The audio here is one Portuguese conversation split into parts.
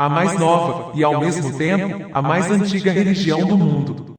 a mais nova e, ao mesmo tempo, a mais antiga religião do mundo.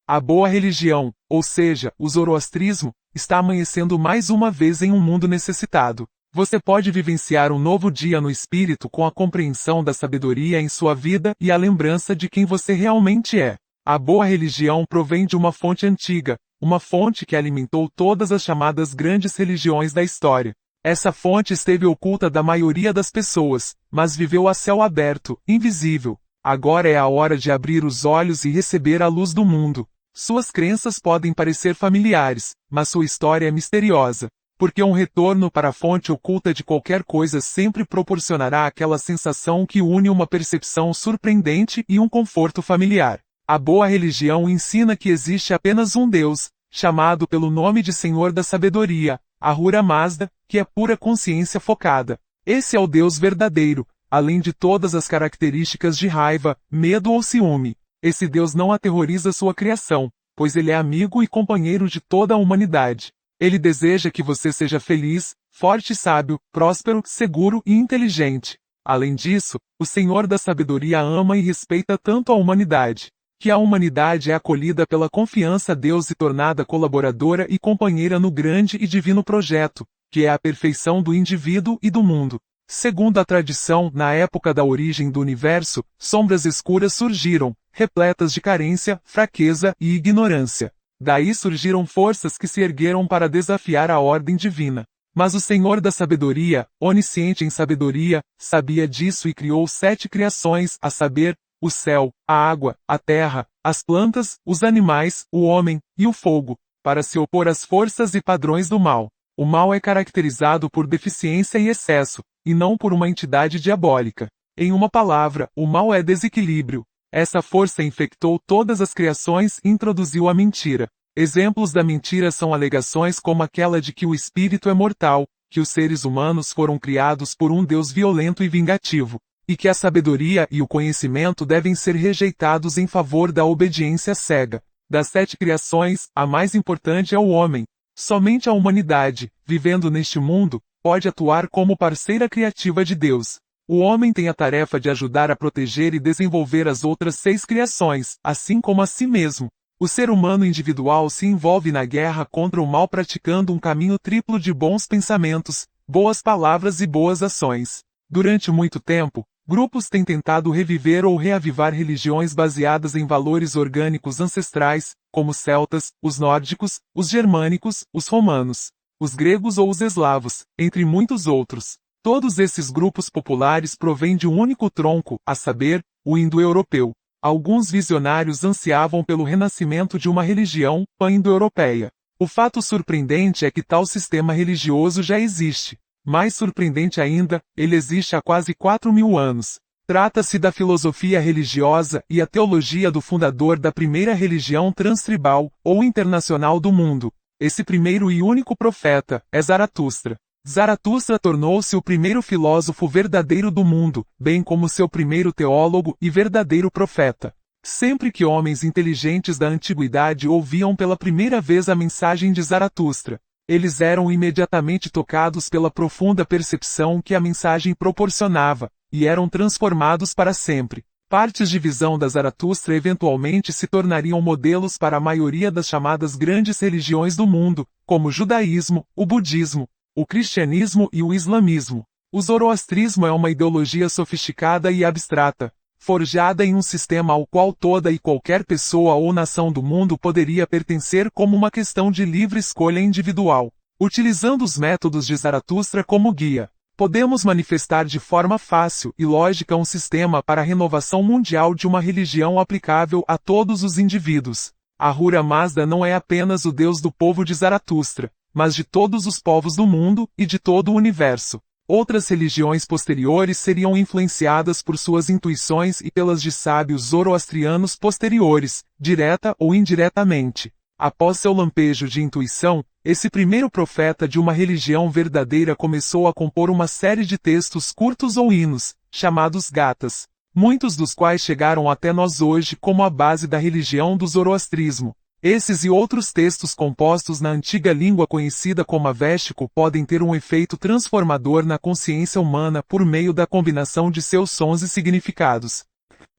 A boa religião, ou seja, o zoroastrismo, está amanhecendo mais uma vez em um mundo necessitado. Você pode vivenciar um novo dia no espírito com a compreensão da sabedoria em sua vida e a lembrança de quem você realmente é. A boa religião provém de uma fonte antiga, uma fonte que alimentou todas as chamadas grandes religiões da história. Essa fonte esteve oculta da maioria das pessoas, mas viveu a céu aberto, invisível. Agora é a hora de abrir os olhos e receber a luz do mundo. Suas crenças podem parecer familiares, mas sua história é misteriosa, porque um retorno para a fonte oculta de qualquer coisa sempre proporcionará aquela sensação que une uma percepção surpreendente e um conforto familiar. A boa religião ensina que existe apenas um Deus, chamado pelo nome de Senhor da Sabedoria, Ahura Mazda, que é pura consciência focada. Esse é o Deus verdadeiro, além de todas as características de raiva, medo ou ciúme. Esse Deus não aterroriza sua criação, pois ele é amigo e companheiro de toda a humanidade. Ele deseja que você seja feliz, forte e sábio, próspero, seguro e inteligente. Além disso, o Senhor da Sabedoria ama e respeita tanto a humanidade, que a humanidade é acolhida pela confiança a Deus e tornada colaboradora e companheira no grande e divino projeto, que é a perfeição do indivíduo e do mundo. Segundo a tradição, na época da origem do universo, sombras escuras surgiram, repletas de carência, fraqueza e ignorância. Daí surgiram forças que se ergueram para desafiar a ordem divina. Mas o Senhor da Sabedoria, onisciente em sabedoria, sabia disso e criou 7 criações, a saber, o céu, a água, a terra, as plantas, os animais, o homem e o fogo, para se opor às forças e padrões do mal. O mal é caracterizado por deficiência e excesso, e não por uma entidade diabólica. Em uma palavra, o mal é desequilíbrio. Essa força infectou todas as criações e introduziu a mentira. Exemplos da mentira são alegações como aquela de que o espírito é mortal, que os seres humanos foram criados por um Deus violento e vingativo, e que a sabedoria e o conhecimento devem ser rejeitados em favor da obediência cega. Das 7 criações, a mais importante é o homem. Somente a humanidade, vivendo neste mundo, pode atuar como parceira criativa de Deus. O homem tem a tarefa de ajudar a proteger e desenvolver as outras 6 criações, assim como a si mesmo. O ser humano individual se envolve na guerra contra o mal praticando um caminho triplo de bons pensamentos, boas palavras e boas ações. Durante muito tempo, grupos têm tentado reviver ou reavivar religiões baseadas em valores orgânicos ancestrais, como os celtas, os nórdicos, os germânicos, os romanos, os gregos ou os eslavos, entre muitos outros. Todos esses grupos populares provêm de um único tronco, a saber, o indo-europeu. Alguns visionários ansiavam pelo renascimento de uma religião pan-indo-europeia. O fato surpreendente é que tal sistema religioso já existe. Mais surpreendente ainda, ele existe há quase 4.000 anos. Trata-se da filosofia religiosa e a teologia do fundador da primeira religião transtribal, ou internacional do mundo. Esse primeiro e único profeta é Zaratustra. Zaratustra tornou-se o primeiro filósofo verdadeiro do mundo, bem como seu primeiro teólogo e verdadeiro profeta. Sempre que homens inteligentes da antiguidade ouviam pela primeira vez a mensagem de Zaratustra, eles eram imediatamente tocados pela profunda percepção que a mensagem proporcionava, e eram transformados para sempre. Partes de visão da Zaratustra eventualmente se tornariam modelos para a maioria das chamadas grandes religiões do mundo, como o judaísmo, o budismo, o cristianismo e o islamismo. O zoroastrismo é uma ideologia sofisticada e abstrata, forjada em um sistema ao qual toda e qualquer pessoa ou nação do mundo poderia pertencer como uma questão de livre escolha individual. Utilizando os métodos de Zaratustra como guia, podemos manifestar de forma fácil e lógica um sistema para a renovação mundial de uma religião aplicável a todos os indivíduos. Ahura Mazda não é apenas o Deus do povo de Zaratustra, mas de todos os povos do mundo e de todo o universo. Outras religiões posteriores seriam influenciadas por suas intuições e pelas de sábios zoroastrianos posteriores, direta ou indiretamente. Após seu lampejo de intuição, esse primeiro profeta de uma religião verdadeira começou a compor uma série de textos curtos ou hinos, chamados gatas, muitos dos quais chegaram até nós hoje como a base da religião do zoroastrismo. Esses e outros textos compostos na antiga língua conhecida como avéstico podem ter um efeito transformador na consciência humana por meio da combinação de seus sons e significados.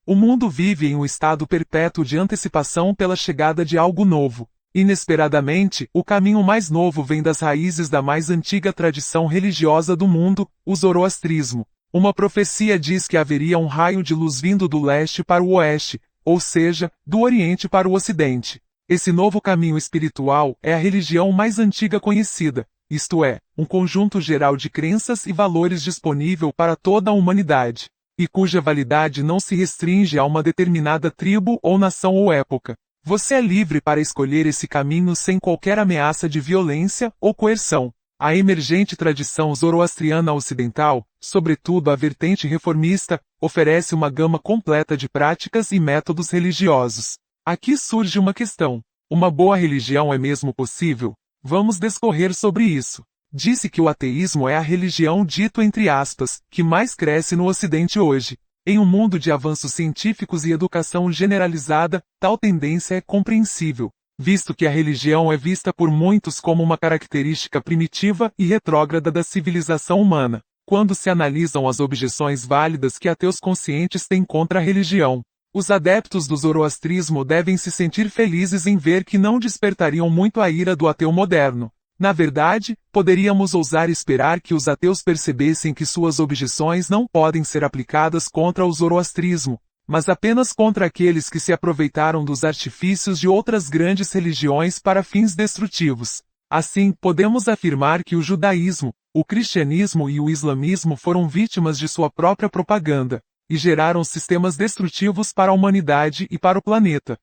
O mundo vive em um estado perpétuo de antecipação pela chegada de algo novo. Inesperadamente, o caminho mais novo vem das raízes da mais antiga tradição religiosa do mundo, o zoroastrismo. Uma profecia diz que haveria um raio de luz vindo do leste para o oeste, ou seja, do oriente para o ocidente. Esse novo caminho espiritual é a religião mais antiga conhecida, isto é, um conjunto geral de crenças e valores disponível para toda a humanidade, e cuja validade não se restringe a uma determinada tribo ou nação ou época. Você é livre para escolher esse caminho sem qualquer ameaça de violência ou coerção. A emergente tradição zoroastriana ocidental, sobretudo a vertente reformista, oferece uma gama completa de práticas e métodos religiosos. Aqui surge uma questão. Uma boa religião é mesmo possível? Vamos discorrer sobre isso. Disse que o ateísmo é a religião dito entre aspas, que mais cresce no Ocidente hoje. Em um mundo de avanços científicos e educação generalizada, tal tendência é compreensível, visto que a religião é vista por muitos como uma característica primitiva e retrógrada da civilização humana, quando se analisam as objeções válidas que ateus conscientes têm contra a religião. Os adeptos do zoroastrismo devem se sentir felizes em ver que não despertariam muito a ira do ateu moderno. Na verdade, poderíamos ousar esperar que os ateus percebessem que suas objeções não podem ser aplicadas contra o zoroastrismo, mas apenas contra aqueles que se aproveitaram dos artifícios de outras grandes religiões para fins destrutivos. Assim, podemos afirmar que o judaísmo, o cristianismo e o islamismo foram vítimas de sua própria propaganda, e geraram sistemas destrutivos para a humanidade e para o planeta.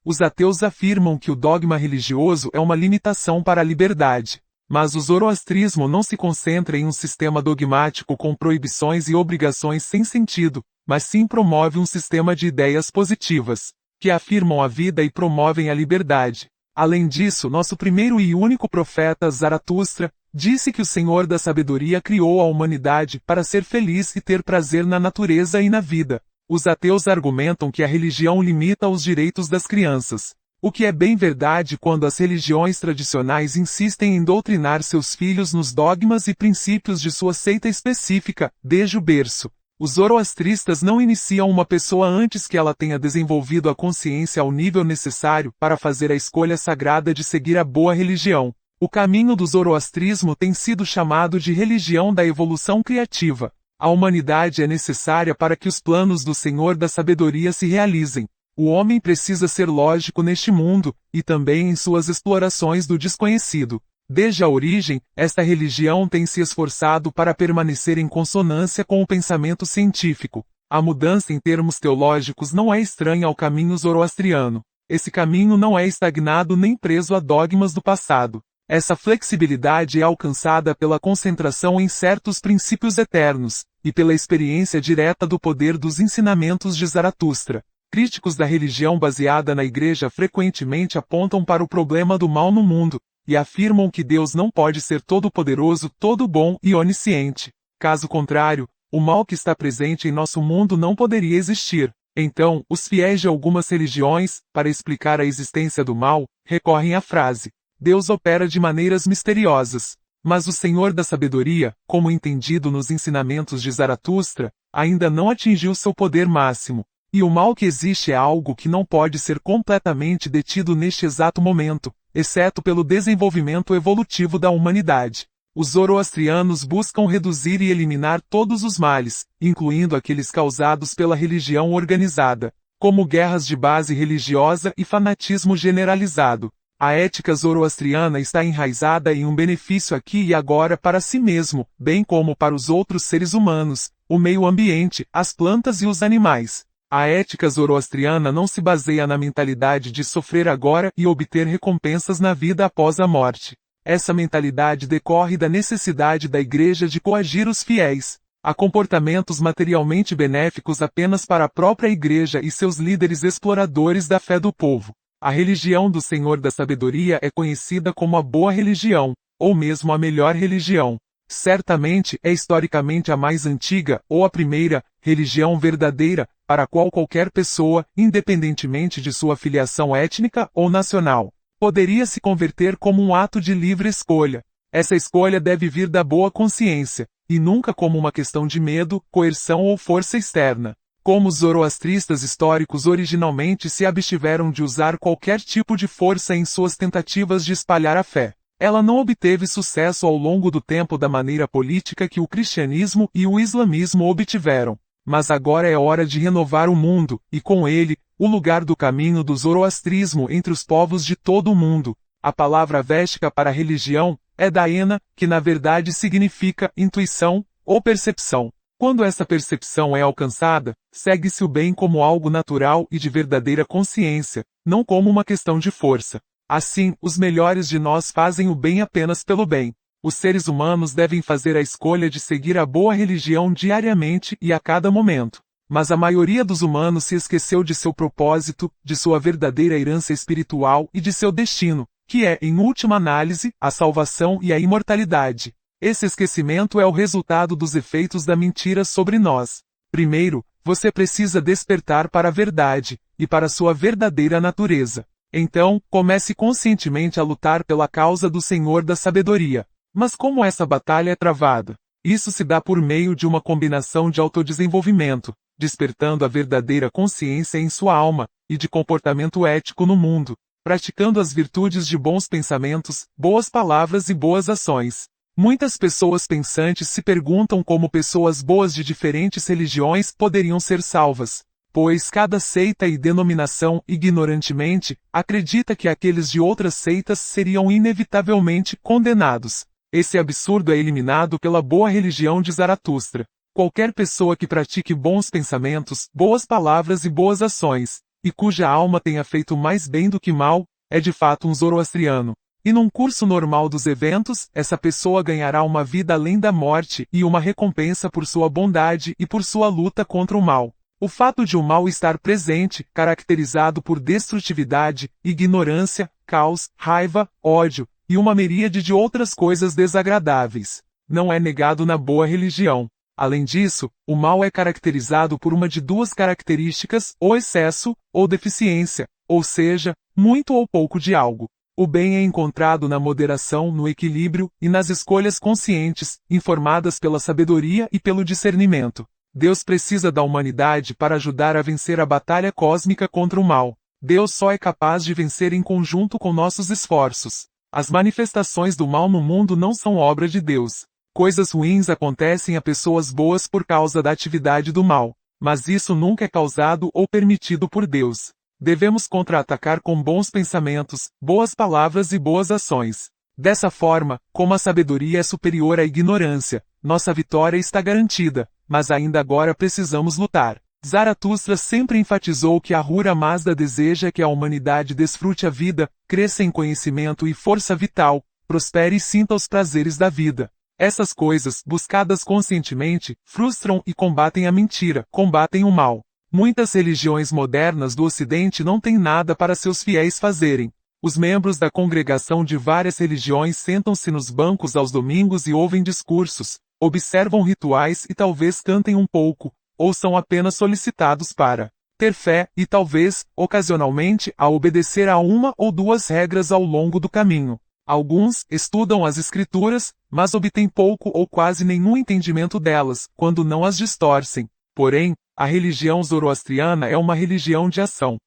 Os ateus afirmam que o dogma religioso é uma limitação para a liberdade, mas o zoroastrismo não se concentra em um sistema dogmático com proibições e obrigações sem sentido, mas sim promove um sistema de ideias positivas, que afirmam a vida e promovem a liberdade. Além disso, nosso primeiro e único profeta, Zaratustra, disse que o Senhor da Sabedoria criou a humanidade para ser feliz e ter prazer na natureza e na vida. Os ateus argumentam que a religião limita os direitos das crianças, o que é bem verdade quando as religiões tradicionais insistem em doutrinar seus filhos nos dogmas e princípios de sua seita específica, desde o berço. Os zoroastristas não iniciam uma pessoa antes que ela tenha desenvolvido a consciência ao nível necessário para fazer a escolha sagrada de seguir a boa religião. O caminho do zoroastrismo tem sido chamado de religião da evolução criativa. A humanidade é necessária para que os planos do Senhor da Sabedoria se realizem. O homem precisa ser lógico neste mundo, e também em suas explorações do desconhecido. Desde a origem, esta religião tem se esforçado para permanecer em consonância com o pensamento científico. A mudança em termos teológicos não é estranha ao caminho zoroastriano. Esse caminho não é estagnado nem preso a dogmas do passado. Essa flexibilidade é alcançada pela concentração em certos princípios eternos, e pela experiência direta do poder dos ensinamentos de Zaratustra. Críticos da religião baseada na Igreja frequentemente apontam para o problema do mal no mundo, e afirmam que Deus não pode ser todo-poderoso, todo-bom e onisciente. Caso contrário, o mal que está presente em nosso mundo não poderia existir. Então, os fiéis de algumas religiões, para explicar a existência do mal, recorrem à frase: Deus opera de maneiras misteriosas. Mas o Senhor da Sabedoria, como entendido nos ensinamentos de Zaratustra, ainda não atingiu seu poder máximo. E o mal que existe é algo que não pode ser completamente detido neste exato momento, exceto pelo desenvolvimento evolutivo da humanidade. Os zoroastrianos buscam reduzir e eliminar todos os males, incluindo aqueles causados pela religião organizada, como guerras de base religiosa e fanatismo generalizado. A ética zoroastriana está enraizada em um benefício aqui e agora para si mesmo, bem como para os outros seres humanos, o meio ambiente, as plantas e os animais. A ética zoroastriana não se baseia na mentalidade de sofrer agora e obter recompensas na vida após a morte. Essa mentalidade decorre da necessidade da Igreja de coagir os fiéis. Há comportamentos materialmente benéficos apenas para a própria Igreja e seus líderes exploradores da fé do povo. A religião do Senhor da Sabedoria é conhecida como a boa religião, ou mesmo a melhor religião. Certamente é historicamente a mais antiga, ou a primeira, religião verdadeira, para a qual qualquer pessoa, independentemente de sua filiação étnica ou nacional, poderia se converter como um ato de livre escolha. Essa escolha deve vir da boa consciência, e nunca como uma questão de medo, coerção ou força externa. Como os zoroastristas históricos originalmente se abstiveram de usar qualquer tipo de força em suas tentativas de espalhar a fé, ela não obteve sucesso ao longo do tempo da maneira política que o cristianismo e o islamismo obtiveram. Mas agora é hora de renovar o mundo, e com ele, o lugar do caminho do zoroastrismo entre os povos de todo o mundo. A palavra véstica para religião é daena, que na verdade significa intuição ou percepção. Quando essa percepção é alcançada, segue-se o bem como algo natural e de verdadeira consciência, não como uma questão de força. Assim, os melhores de nós fazem o bem apenas pelo bem. Os seres humanos devem fazer a escolha de seguir a boa religião diariamente e a cada momento. Mas a maioria dos humanos se esqueceu de seu propósito, de sua verdadeira herança espiritual e de seu destino, que é, em última análise, a salvação e a imortalidade. Esse esquecimento é o resultado dos efeitos da mentira sobre nós. Primeiro, você precisa despertar para a verdade, e para sua verdadeira natureza. Então, comece conscientemente a lutar pela causa do Senhor da sabedoria. Mas como essa batalha é travada? Isso se dá por meio de uma combinação de autodesenvolvimento, despertando a verdadeira consciência em sua alma, e de comportamento ético no mundo, praticando as virtudes de bons pensamentos, boas palavras e boas ações. Muitas pessoas pensantes se perguntam como pessoas boas de diferentes religiões poderiam ser salvas, pois cada seita e denominação ignorantemente acredita que aqueles de outras seitas seriam inevitavelmente condenados. Esse absurdo é eliminado pela boa religião de Zaratustra. Qualquer pessoa que pratique bons pensamentos, boas palavras e boas ações, e cuja alma tenha feito mais bem do que mal, é de fato um zoroastriano. E num curso normal dos eventos, essa pessoa ganhará uma vida além da morte e uma recompensa por sua bondade e por sua luta contra o mal. O fato de o mal estar presente, caracterizado por destrutividade, ignorância, caos, raiva, ódio, e uma miríade de outras coisas desagradáveis, não é negado na boa religião. Além disso, o mal é caracterizado por uma de duas características, ou excesso, ou deficiência, ou seja, muito ou pouco de algo. O bem é encontrado na moderação, no equilíbrio, e nas escolhas conscientes, informadas pela sabedoria e pelo discernimento. Deus precisa da humanidade para ajudar a vencer a batalha cósmica contra o mal. Deus só é capaz de vencer em conjunto com nossos esforços. As manifestações do mal no mundo não são obra de Deus. Coisas ruins acontecem a pessoas boas por causa da atividade do mal, mas isso nunca é causado ou permitido por Deus. Devemos contra-atacar com bons pensamentos, boas palavras e boas ações. Dessa forma, como a sabedoria é superior à ignorância, nossa vitória está garantida, mas ainda agora precisamos lutar. Zaratustra sempre enfatizou que Ahura Mazda deseja que a humanidade desfrute a vida, cresça em conhecimento e força vital, prospere e sinta os prazeres da vida. Essas coisas, buscadas conscientemente, frustram e combatem a mentira, combatem o mal. Muitas religiões modernas do Ocidente não têm nada para seus fiéis fazerem. Os membros da congregação de várias religiões sentam-se nos bancos aos domingos e ouvem discursos, observam rituais e talvez cantem um pouco, ou são apenas solicitados para ter fé e talvez, ocasionalmente, a obedecer a uma ou duas regras ao longo do caminho. Alguns estudam as escrituras, mas obtêm pouco ou quase nenhum entendimento delas, quando não as distorcem. Porém, a religião zoroastriana é uma religião de ação.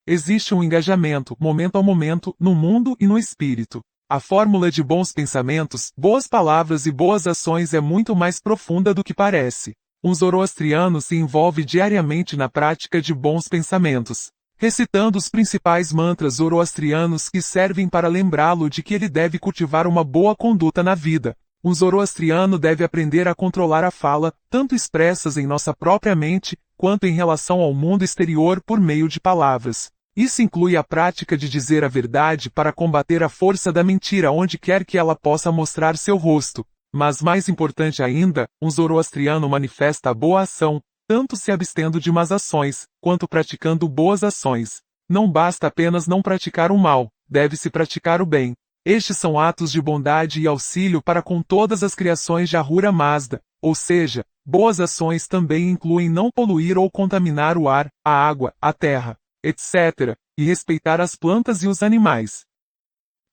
Existe um engajamento, momento a momento, no mundo e no espírito. A fórmula de bons pensamentos, boas palavras e boas ações é muito mais profunda do que parece. Um zoroastriano se envolve diariamente na prática de bons pensamentos, recitando os principais mantras zoroastrianos que servem para lembrá-lo de que ele deve cultivar uma boa conduta na vida. Um zoroastriano deve aprender a controlar a fala, tanto expressas em nossa própria mente, quanto em relação ao mundo exterior por meio de palavras. Isso inclui a prática de dizer a verdade para combater a força da mentira onde quer que ela possa mostrar seu rosto. Mas mais importante ainda, um zoroastriano manifesta a boa ação, tanto se abstendo de más ações, quanto praticando boas ações. Não basta apenas não praticar o mal, deve-se praticar o bem. Estes são atos de bondade e auxílio para com todas as criações de Ahura Mazda, ou seja, boas ações também incluem não poluir ou contaminar o ar, a água, a terra, etc., e respeitar as plantas e os animais.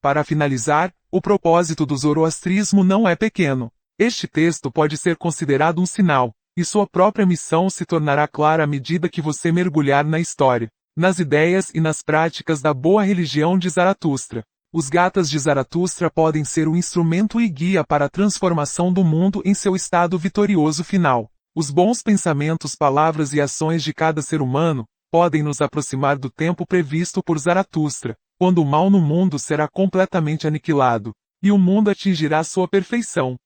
Para finalizar, o propósito do zoroastrismo não é pequeno. Este texto pode ser considerado um sinal, e sua própria missão se tornará clara à medida que você mergulhar na história, nas ideias e nas práticas da boa religião de Zaratustra. Os gatas de Zaratustra podem ser o instrumento e guia para a transformação do mundo em seu estado vitorioso final. Os bons pensamentos, palavras e ações de cada ser humano podem nos aproximar do tempo previsto por Zaratustra, quando o mal no mundo será completamente aniquilado, e o mundo atingirá sua perfeição.